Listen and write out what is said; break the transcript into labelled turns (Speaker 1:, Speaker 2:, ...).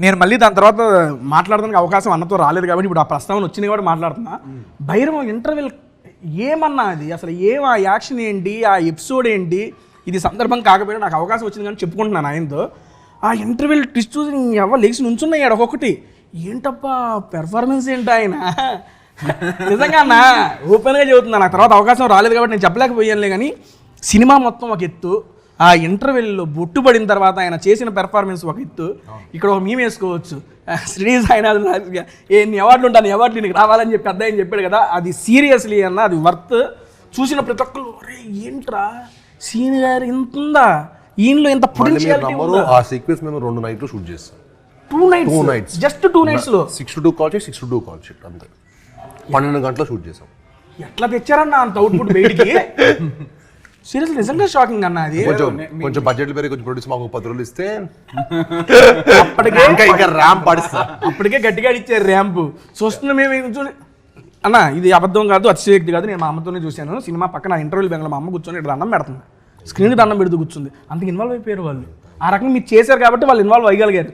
Speaker 1: నేను మళ్ళీ దాని తర్వాత మాట్లాడడానికి అవకాశం అన్నతో రాలేదు కాబట్టి ఇప్పుడు ఆ ప్రస్తావన వచ్చింది కూడా మాట్లాడుతున్నా. భైరవం ఇంటర్వెల్ ఏమన్నా అది అసలు ఆ యాక్షన్ ఏంటి, ఆ ఎపిసోడ్ ఏంటి, ఇది సందర్భం కాకపోయినా నాకు అవకాశం వచ్చింది కానీ చెప్పుకుంటున్నాను ఆయనతో. ఆ ఇంటర్వెల్ ట్విస్ట్ చూసి ఎవరు లేచి నుంచున్నాయి ఒక్కొక్కటి. ఏంటప్పా పెర్ఫార్మెన్స్ ఏంటి ఆయన, నిజంగా అన్న ఓపెన్గా చెబుతున్నా. నాకు తర్వాత అవకాశం రాలేదు కాబట్టి నేను చెప్పలేకపోయానులే, కానీ సినిమా మొత్తం ఒక ఎత్తు, ఆ ఇంటర్వెల్లో బొట్టు పడిన తర్వాత ఆయన చేసిన పెర్ఫార్మెన్స్ ఒక ఎత్తు. ఇక్కడ ఒక మేము వేసుకోవచ్చు, శ్రీనివాస్ ఆయన ఎన్ని అవార్డులు ఉంటాను, అవార్డులు నీకు రావాలని చెప్పి పెద్ద ఆయన చెప్పాడు కదా, అది సీరియస్లీ అన్న అది వర్త్. చూసిన ప్రతి ఒక్కరు అరే ఏంట్రా సీన్ గారు ఇంత ఉందా, ఈయనలో ఇంత పొటెన్షియాలిటీ ఉందా.
Speaker 2: ఆ సీక్వెన్స్ మేము 2 నైట్లు షూట్ చేస్తాం.
Speaker 1: 2 nights జస్ట్ 2 nights లో
Speaker 2: 6 to 2 call sheet, 6 to 2 call sheet అంతే. 12 గంటలు షూట్ చేసాం.
Speaker 1: ఎట్లా తెచ్చారన్న అంత అవుట్పుట్ బయటికి? సీరియస్లీ నిజంగా షాకింగ్ అన్న. అది
Speaker 2: కొంచెం బడ్జెట్లు పెరిగి కొంచెం ప్రొడ్యూస్ మాకు 10 రోజులు ఇస్తే
Speaker 1: అప్పటికే
Speaker 2: ఇంకా ర్యాంప్ పడిస్తా.
Speaker 1: అప్పటికే గట్టిగా ఇచ్చారు ర్యాంపు. చూస్తున్నా మేము చూసి అన్న ఇది అబద్ధం కాదు, అతిశయోక్తి కాదు. నేను మా అమ్మతోనే చూశాను సినిమా పక్కన ఇంటర్వ్యూలు బెంగళూరు. మా అమ్మ కూర్చొని ఇక్కడ దండం పెడుతుంది, స్క్రీన్కి దండం పెడుతూ కూర్చుంది. అంతకు ఇన్వాల్వ్ అయిపోయారు వాళ్ళు. ఆ రకంగా మీరు చేశారు కాబట్టి వాళ్ళు ఇన్వాల్వ్ అయ్యగలిగారు.